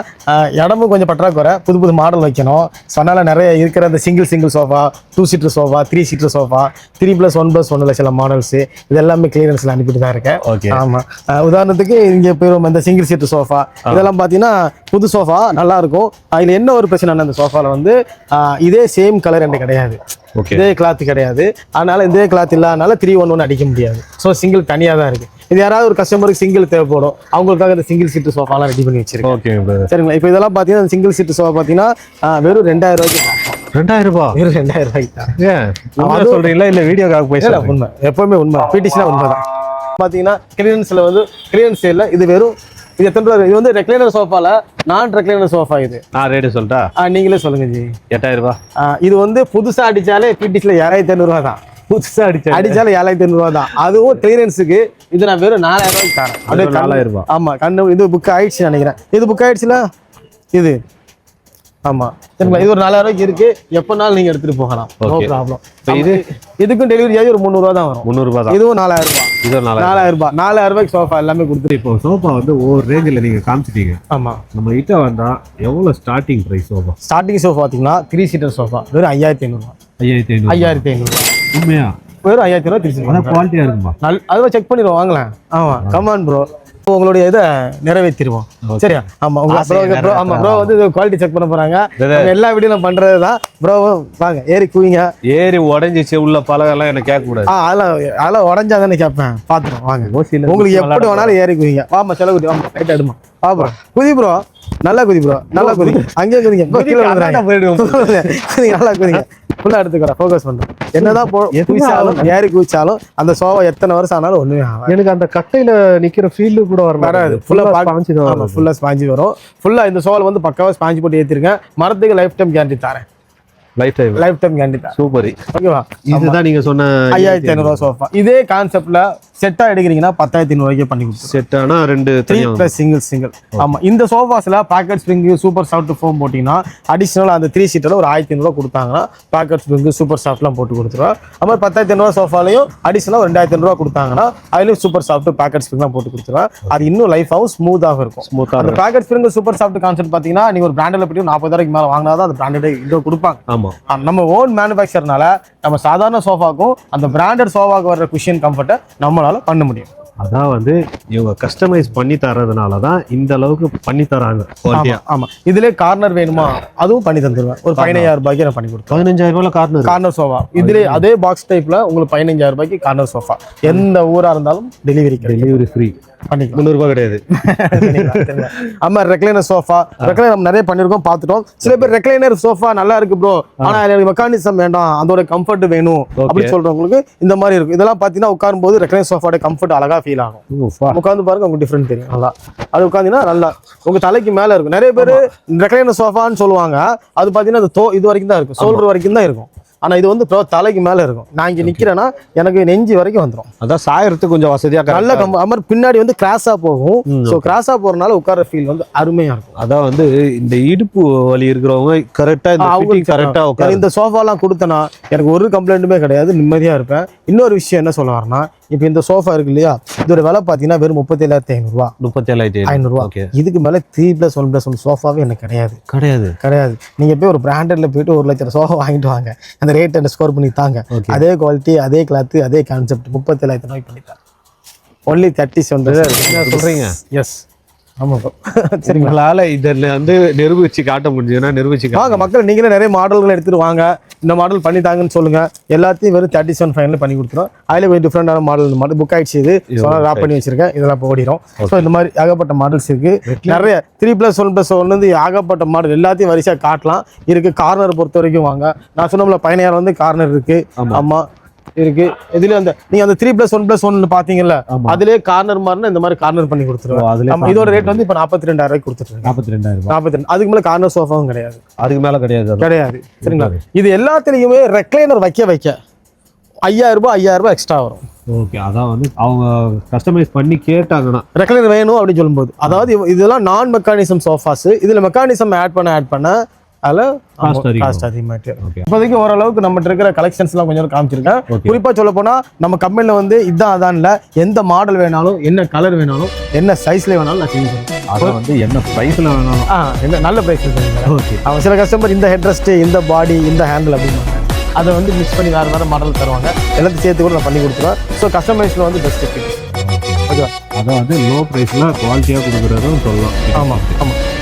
இடமும் கொஞ்சம் பற்றாக்குறை, புது மாடல் வைக்கணும். சொன்னால நிறைய இருக்கிற அந்த single sofa, 2 seater sofa, 3 seater sofa, 3+1+1 சில மாடல்ஸ் இது எல்லாமே கிளியரன்ஸ்ல அனுப்பிட்டு தான் இருக்கேன். ஆமா, உதாரணத்துக்கு இங்க போயிடும் இந்த சிங்கிள் சீட்டர் சோஃபா. இதெல்லாம் பாத்தீங்கன்னா புது சோஃபா நல்லா இருக்கும். இதுல என்ன ஒரு பிரச்சனை, அந்த சோஃபால வந்து இதே சேம் கலர் என்ன கிடையாது, இதே கிளாத் கிடையாது. அதனால இதே கிளாத் இல்லாதனால 311 அடிக்க முடியாது. ஸோ சிங்கிள் தனியாக தான் இருக்கு. இது யாராவது ஒரு கஸ்டமருக்கு சிங்கிள் தேவைப்படும், அவங்களுக்காக இந்த சிங்கிள் சீட்டு சோஃபாலாம் ரெடி பண்ணி வச்சிருக்கேன். ஓகே சரிங்களா. இப்போ இதெல்லாம் பார்த்தீங்கன்னா சிங்கிள் சீட்டு சோஃபா பார்த்தீங்கன்னா வெறும் 2000 ரூபாய்க்கு. 2000 ரூபாய்? வெறும் 2000 ரூபாய்க்கு தான். ஏன் சொல்றீங்களா? இல்லை வீடியோக்காக போய் உண்மை, எப்பவுமே உண்மை. பிடிச்சினா உண்மை தான். பார்த்தீங்கன்னா கிளியரன்ஸ்ல வந்து கிளியரன்ஸ் சேல்ல இது வெறும் இது எத்தனை ரூபாய்? இது வந்து ரெக்லைனர் சோஃபால நான் ரெக்லைனர் சோஃபா. இது நான் ரேட்டு சொல்லிட்டா நீங்களே சொல்லுங்க ஜி. 8000 ரூபாய். இது வந்து புதுசா அடிச்சாலே பிடிசில 7500 ரூபாய் தான். புதுசா அடிச்சாலே 7500 ரூபாய் தான். அதுவும் கிளியரன்ஸுக்கு இது நான் வெறும் 4000 ரூபாய்க்கு தரேன். அப்படியே 4000 ரூபாய். ஆமா, கண்ணு இது புக் ஆயிடுச்சு நினைக்கிறேன். இது புக் ஆயிடுச்சுல இது. ஆமா, சரிங்களா. இது ஒரு 4000 ரூபாய்க்கு இருக்கு. எப்பனாலும் நீங்க எடுத்துட்டு போகலாம், நோ ப்ராப்ளம். இதுக்கும் டெலிவரி சார்ஜ் ஒரு 300 ரூபாய் தான் வரும். 300 ரூபாய் தான். இதுவும் 4000 ரூபாய். இது 4000 ரூபாய். 4000 ரூபாய்க்கு சோஃபா எல்லாமே கொடுத்துட்டு. இப்போ சோஃபா வந்து ஒவ்வொரு ரேஞ்சில் நீங்க காமிச்சிட்டீங்க. ஆமா, நம்ம கிட்ட வந்தா எவ்வளவு starting price sofa? Starting sofa பாத்தீங்கன்னா 3 சீட்டர் சோஃபா வெறும் 5500 ரூபாய். 5500 ரூபாய். உண்மையா? வெறும் 5000 ரூபாய் 3 சீட்டர். குவாலிட்டியா இருக்குமா? அதுவா செக் பண்ணிடுவோம், வாங்கலாம். ஆமா, கமான் ப்ரோ, உங்களுடைய இதை நிறைவேற்றிடுவோம். சரியா? ஆமா, உங்க ப்ரோ வந்து குவாலிட்டி செக் பண்ண போறாங்க. எல்லா வீடியோ பண்றதுதான். ப்ரோ வாங்க, ஏறி குவிங்க. ஏறி உடஞ்சிச்சு உள்ள பலகெல்லாம் எனக்கு கேட்க கூடாது. அதெல்லாம் உடஞ்சாதானே கேட்பேன். பாத்துருவோம், வாங்க. உங்களுக்கு எப்படி வேணாலும் ஏறி குவிங்க. வாமா, செலவு குதி. வாமா, ரைட் எடுமா. ப்ரோ குதி ப்ரோ, நல்லா குதி ப்ரோ, நல்லா குதி. அங்கேயே குதிங்க, நல்லா குதிங்க. ஃபுல்லா எடுத்துக்கிறேன், ஃபோக்கஸ் பண்றேன். என்னதான் ஏறி குதிச்சாலும் அந்த சோஃபா எத்தனை வருஷம் ஆனாலும் ஒண்ணுமே ஆகாது. எனக்கு அந்த கட்டையில நிக்கிற ஃபீல் கூட வராது. ஃபுல்லா ஸ்பாஞ்சி வரும். ஃபுல்லா இந்த சோஃபா வந்து பக்காவா ஸ்பாஞ்சி போட்டு ஏத்திருக்கேன். மரத்துக்கு லைஃப் டைம் கேரண்டி தரேன். லைஃப் டைம் கேரண்டி தான். சூப்பர். ஓகேவா? இதுதான் நீங்க சொன்ன 5500 ரூபாய் சோஃபா. இதே கான்செப்ட்ல செட்டா எடுக்கிறீங்கன்னா 10500 ரூபாய்க்கு பண்ணி கொடுத்துருவோம். செட்டானா 2 3 சிங்கிள். ஆமா, இந்த சோஃபாஸ்ல pocket spring super soft foam போட்டீங்கன்னா அடிஷனல் அந்த 3 சீட்டர்ல ஒரு 1500 ரூபாய் கொடுத்தாங்கன்னா பாக்கெட் ஸ்ப்ரிங் சூப்பர் சாஃப்ட்லாம் போட்டு கொடுத்துருவோம். அது மாதிரி 10500 ரூபாய் சோஃபாலையும் அடிஷனல் 2500 ரூபாய் கொடுத்தாங்கன்னா அதுலயும் சூப்பர் சாஃப்ட் பாக்கெட் ஸ்ப்ரிங்லாம் போட்டு கொடுத்துருவோம். அது இன்னும் லைஃப் ஆகும், ஸ்மூத்தாக இருக்கும். அந்த packet spring super soft concept பாத்தீங்கன்னா நீங்க ஒரு பிராண்டட்ல போய் 40,000 மேல வாங்கினாதான் அந்த பிராண்டட் இதோ கொடுப்பாங்க. ஆமா, நம்ம ஓன் மேனுஃபேக்சர்னால நம்ம சாதாரண சோஃபாக்கும் அந்த பிராண்டட் சோஃபாக்கு வர்ற குஷன் கம்ஃபர்ட்டை நம்மளால பண்ண முடியும். அதான் வந்து இவங்க கஸ்டமைஸ் பண்ணி தரதுனால தான் இந்த அளவுக்கு பண்ணி தராங்க. ஆமா, இதுல கார்னர் வேணுமா அதுவும் பண்ணி தந்துருவேன். ஒரு 15,000 ரூபாய்க்கு நான் பண்ணி கொடுத்தேன். 15,000 ரூபாய் கார்னர் சோஃபா. இதுல அதே பாக்ஸ் டைப்ல உங்களுக்கு 15,000 ரூபாய்க்கு கார்னர் சோஃபா. எந்த ஊரா இருந்தாலும் டெலிவரி ஃப்ரீ பண்ணிக்கலாம். 300 ரூபாய் கிடையாது. ஆமா, ரெக்லைனர் சோஃபா, ரெக்லைனர் நம்ம நிறைய பண்ணிருக்கோம், பார்த்துட்டோம். சில பேர் ரெக்லைனர் சோஃபா நல்லா இருக்கு ப்ரோ, ஆனா எனக்கு மெக்கானிசம் வேண்டாம், அதோட கம்ஃபர்ட் வேணும் அப்படி சொல்றவங்களுக்கு இந்த மாதிரி இருக்கும். இதெல்லாம் பாத்தீங்கன்னா உட்காரும் போது ரெக்லைனர் சோஃபாவோட கம்ஃபர்ட் அழகா ஃபீல் ஆகும். உட்காந்து பாருங்க, உங்களுக்கு டிஃபரெண்ட் தெரியும். நல்லா அது உட்காந்தீங்கன்னா நல்லா உங்க தலைக்கு மேல இருக்கும். நிறைய பேர் ரெக்லைனர் சோஃபான்னு சொல்லுவாங்க, அது பாத்தீங்கன்னா இது வரைக்கும் தான் இருக்கும், ஷோல்டர் வரைக்கும் தான் இருக்கும். ஆனா இது வந்து தலைக்கு மேல இருக்கும். நான் இங்க நிக்கிறேன்னா எனக்கு நெஞ்சு வரைக்கும் வந்துடும். அதான் சாயறதுக்கு கொஞ்சம் வசதியா நல்ல அமர் பின்னாடி வந்து கிராஸா போகும். ஸோ கிராஸா போறதுனால உட்கார ஃபீல் வந்து அருமையா இருக்கும். அதான் வந்து இந்த இடுப்பு வலி இருக்கிறவங்க கரெக்டா கரெக்டா உட்கார இந்த சோஃபாலாம் கொடுத்தனா எனக்கு ஒரு கம்ப்ளைண்ட்டுமே கிடையாது, நிம்மதியா இருப்பேன். இன்னொரு விஷயம் என்ன சொல்ல வரேன்னா, இப்போ இந்த சோஃபா இருக்கு இல்லையா, இதோட விலை பார்த்தீங்கன்னா வெறும் 37,500 ரூபா. 37,500 ரூபா. இதுக்கு மேல 3+1+1 சோஃபாவே எனக்கு கிடையாது. நீங்க போய் ஒரு பிராண்டட்ல போயிட்டு 1 லட்சம் சோஃபா வாங்கிட்டு வாங்க, அந்த ரேட் என்ன ஸ்கோர் பண்ணி தாங்க. அதே குவாலிட்டி, அதே கிளாத், அதே கான்செப்ட் 37,000 ரூபாய்க்கு பண்ணிட்டாங்க. ஒன்லி 37 சொல்றீங்க. எஸ், ஆமா. சரிங்களால இதில் வந்து நிரூபிச்சு காட்ட முடியுதுன்னா நிரூபிச்சு வாங்க மக்கள், நீங்களே நிறைய மாடல்கள் எடுத்துட்டு வாங்க, இந்த மாடல் பண்ணி தாங்கன்னு சொல்லுங்க. எல்லாத்தையும் வெறும் 37,500 பண்ணி கொடுத்துரும். அதுல கொஞ்சம் டிஃப்ரெண்டான மாடல் புக் ஆயிடுச்சு. இது ராப் பண்ணி வச்சிருக்கேன், இதெல்லாம் ஓடிடும். ஸோ இந்த மாதிரி ஏகப்பட்ட மாடல்ஸ் இருக்கு. நிறைய 3+1+1 வந்து ஏகப்பட்ட மாடல், எல்லாத்தையும் வரிசையா காட்டலாம் இருக்கு. கார்னர் பொறுத்த வரைக்கும் வாங்க, நான் சொன்னோம்ல 15,000 வந்து கார்னர் இருக்கு. ஆமா இருக்கு. இதுல அந்த நீங்க அந்த 3+1+1 பாத்தீங்கல்ல, அதுலயே கார்னர் மாதிரி இந்த மாதிரி கார்னர் பண்ணி கொடுத்துருவோம். இதோட ரேட் வந்து இப்ப 42,000 ரூபாய்க்கு கொடுத்துருக்கேன். 42,000. அதுக்கு மேல கார்னர் சோஃபாவும் கிடையாது. அதுக்கு மேல கிடையாது. சரிங்களா? இது எல்லாத்துலயுமே ரெக்லைனர் வைக்க 5,000 ரூபாய் எக்ஸ்ட்ரா வரும். ஓகே, அதான் வந்து அவங்க கஸ்டமைஸ் பண்ணி கேட்டாங்கன்னா ரெக்லைனர் வேணும் அப்படின்னு சொல்லும்போது, அதாவது இதெல்லாம் நான் மெக்கானிசம் சோஃபாஸ். இதுல மெக்கானிசம் ஆட் பண்ண காஸ்ட் அதிகமாயிட்டு. இப்போதைக்கு ஓரளவுக்கு நம்ம இருக்கிற கலெக்ஷன்ஸ் எல்லாம் கொஞ்சம் காமிச்சிருக்கேன். குறிப்பா சொல்ல போனா நம்ம கம்பெனில வந்து இதான் இல்ல, எந்த மாடல் வேணாலும், என்ன கலர் வேணாலும், என்ன சைஸ்ல வேணாலும் நான் செஞ்சு தருவேன். அது வந்து என்ன பிரைஸ்ல வேணாலும், என்ன நல்ல பிரைஸ்ல தருவேன். அவங்க சில கஸ்டமர் இந்த ஹெட் ரெஸ்ட், இந்த பாடி, இந்த ஹேண்டில் அப்படின்னு அதை வந்து மிக்ஸ் பண்ணி வேற மாடல் தருவாங்க. எல்லாத்தையும் சேர்த்து கூட நான் பண்ணி கொடுத்துருவேன். ஸோ கஸ்டமைஸ்ல வந்து பெஸ்ட் ஃபிட். ஓகேவா? அதை வந்து லோ ப்ரைஸில் குவாலிட்டியாக கொடுக்குறதும் சொல்லலாம். ஆமாம்.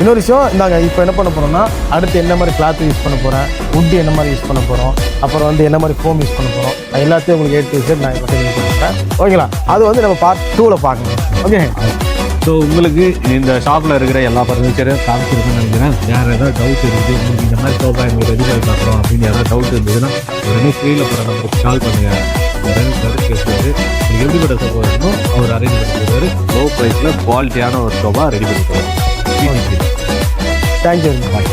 இன்னொரு விஷயம், இந்தாங்க இப்போ என்ன பண்ண போகிறோம்னா, அடுத்து என்ன மாதிரி கிளாத் யூஸ் பண்ண போகிறேன், வுட் என்ன மாதிரி யூஸ் பண்ண போகிறோம், அப்புறம் வந்து என்ன மாதிரி ஃபோம் யூஸ் பண்ண போகிறோம், எல்லாத்தையும் உங்களுக்கு எடுத்து நான் கொடுப்பேன். ஓகேங்களா? அது வந்து நம்ம பார்ட் 2ல் பார்க்கணும். ஓகே. ஸோ உங்களுக்கு இந்த ஷாப்பில் இருக்கிற எல்லா ஃபர்னிச்சரும் காமிச்சிருக்குன்னு நினைக்கிறேன். வேறு ஏதாவது டவுட் இருக்குது, உங்களுக்கு இந்த மாதிரி சோஃபா எங்களுக்கு ரெடி பண்ணி பார்க்குறோம் அப்படின்னு ஏதாவது டவுட் இருந்ததுன்னா உடனே ஸ்க்ரீனில் போகிற நம்பருக்கு கால் பண்ணுங்கள். உடனே கேட்டுட்டு உங்களுக்கு எப்படிப்பட்ட சோஃபா இருக்கணும் அவர் அரேஞ்ச் பண்ணி கொடுக்குறாரு. லோ ப்ரைஸில் குவாலிட்டியான ஒரு சோஃபா ரெடி பண்ணி கொடுக்குறோம். தேங்க்யூ. பாய்.